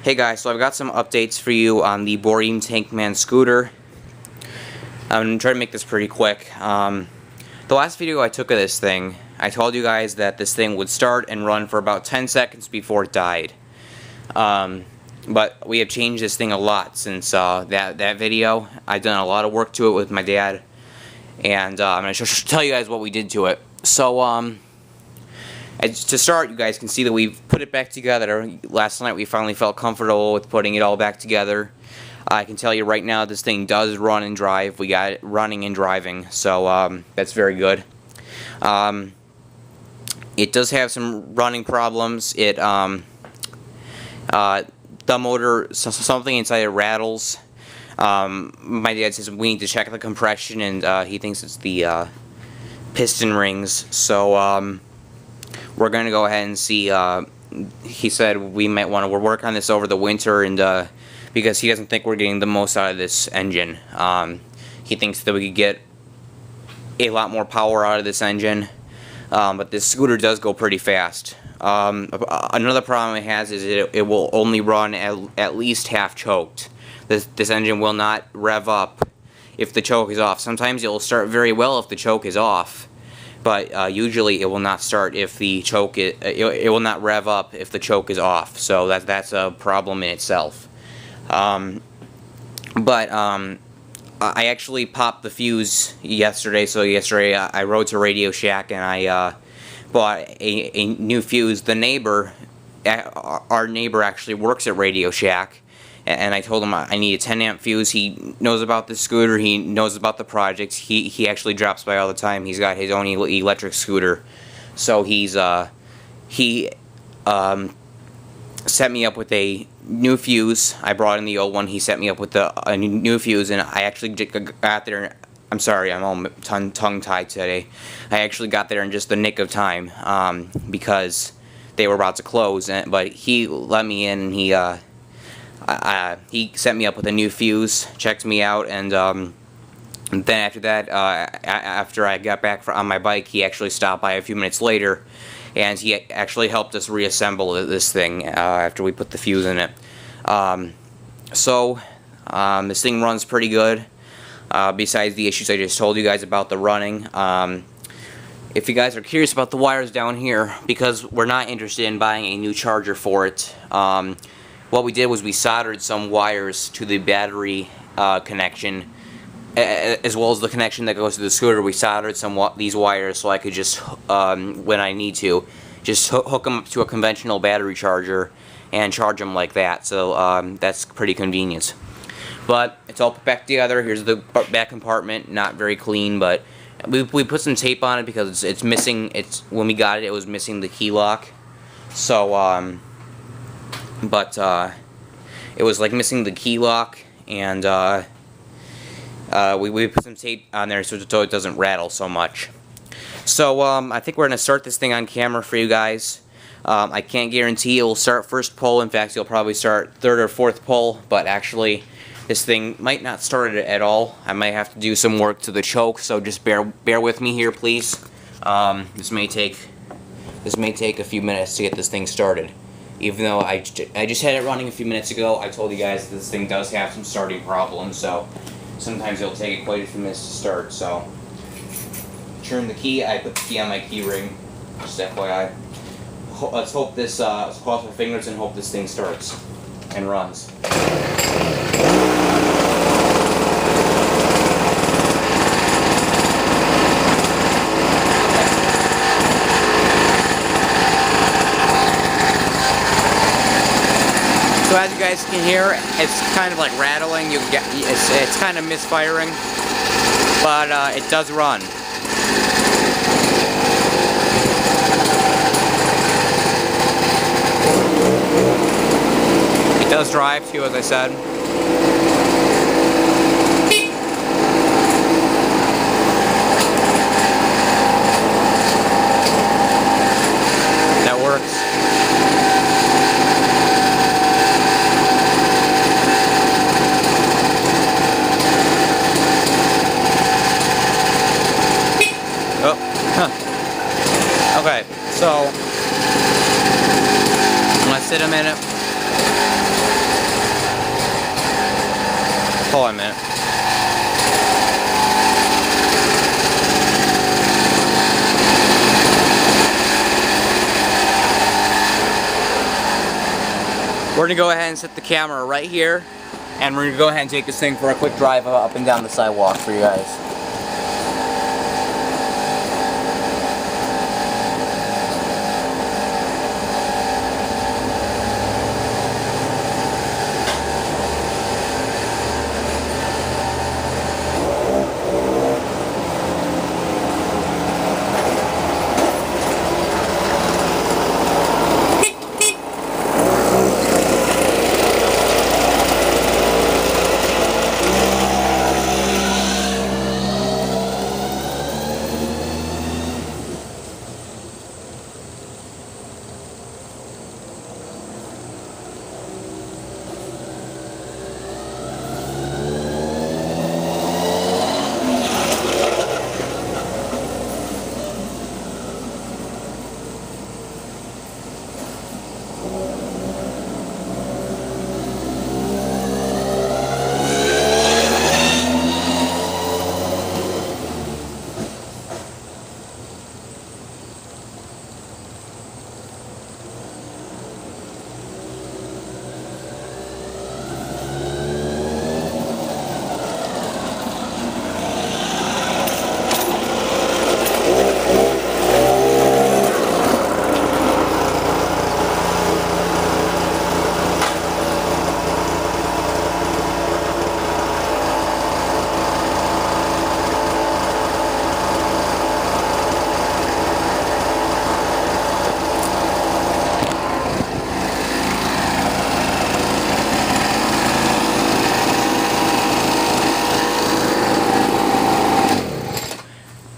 Hey guys, so I've got some updates for you on the Boreem Tankman scooter. I'm going to try to make this pretty quick. The last video I took of this thing, I told you guys that this thing would start and run for about 10 seconds before it died. But we have changed this thing a lot since that video. I've done a lot of work to it with my dad, and I'm going to tell you guys what we did to it. So, to start, you guys can see that we've put it back together. Last night we finally felt comfortable with putting it all back together. I can tell you right now this thing does run and drive. We got it running and driving, so that's very good. It does have some running problems. The motor, something inside it rattles. My dad says we need to check the compression, and he thinks it's the piston rings. So we're going to go ahead and see. He said we might want to work on this over the winter, and because he doesn't think we're getting the most out of this engine. He thinks that we could get a lot more power out of this engine, but this scooter does go pretty fast. Another problem it has is it will only run at least half choked. This engine will not rev up if the choke is off. Sometimes it will start very well if the choke is off, but usually it will not start if the choke it will not rev up if the choke is off. So that's a problem in itself. I actually popped the fuse yesterday. So yesterday I rode to Radio Shack and I bought a new fuse. The neighbor, our neighbor actually works at Radio Shack, and I told him I need a 10 amp fuse. He knows about the scooter. He knows about the project. He actually drops by all the time. He's got his own electric scooter, so he set me up with a new fuse. I brought in the old one. He set me up with a new fuse, and I actually got there. I'm sorry, I'm all tongue-tied today. I actually got there in just the nick of time because they were about to close. But he let me in, and he set me up with a new fuse, checked me out, and then after that, after I got back on my bike, he actually stopped by a few minutes later, and he actually helped us reassemble this thing after we put the fuse in it. This thing runs pretty good, besides the issues I just told you guys about the running. If you guys are curious about the wires down here, because we're not interested in buying a new charger for it, what we did was we soldered some wires to the battery connection, as well as the connection that goes to the scooter. We soldered these wires so I could just, when I need to, just hook them up to a conventional battery charger and charge them like that. So that's pretty convenient. But it's all put back together. Here's the back compartment. Not very clean, but we put some tape on it because it's missing. When we got it, it was missing the key lock. So it was like missing the key lock, and we put some tape on there so it doesn't rattle so much. So I think we're going to start this thing on camera for you guys. I can't guarantee it will start first pull. In fact, you'll probably start third or fourth pull, but actually this thing might not start it at all. I might have to do some work to the choke, so just bear with me here, please. This may take a few minutes to get this thing started. Even though I just had it running a few minutes ago, I told you guys this thing does have some starting problems, so sometimes it'll take it quite a few minutes to start. So turn the key. I put the key on my key ring, just FYI. Let's hope this, let's cross my fingers and hope this thing starts and runs. So as you guys can hear, it's kind of like rattling. It's kind of misfiring, but it does run. It does drive too, as I said. That works. Oh, huh. Okay, so let's sit a minute. Hold on a minute. We're gonna go ahead and set the camera right here, and we're gonna go ahead and take this thing for a quick drive up and down the sidewalk for you guys.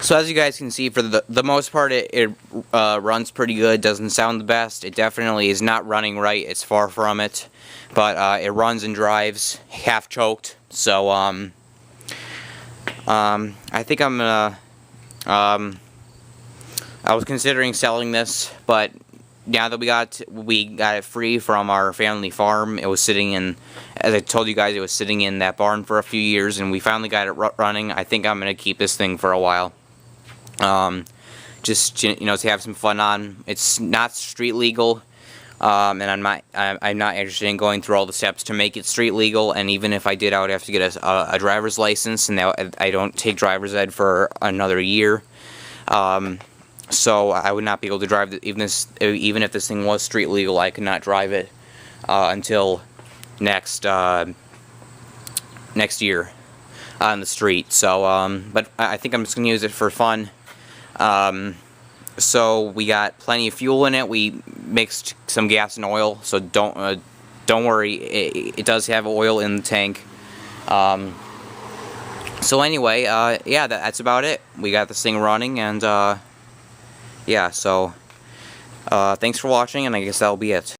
So as you guys can see, for the most part, it runs pretty good. Doesn't sound the best. It definitely is not running right. It's far from it. But it runs and drives half choked. So I think I'm gonna. I was considering selling this, but now that we got it free from our family farm, it was sitting in, as I told you guys, it was sitting in that barn for a few years, and we finally got it running. I think I'm gonna keep this thing for a while. Just, you know, to have some fun on. It's not street legal, and I'm not interested in going through all the steps to make it street legal. And even if I did, I would have to get a driver's license, and I don't take driver's ed for another year. So I would not be able to drive even if this thing was street legal. I could not drive it until next year on the street. So, but I think I'm just gonna use it for fun. So we got plenty of fuel in it. We mixed some gas and oil, so don't worry. It does have oil in the tank. So anyway, yeah, that's about it. We got this thing running, and yeah. So thanks for watching, and I guess that'll be it.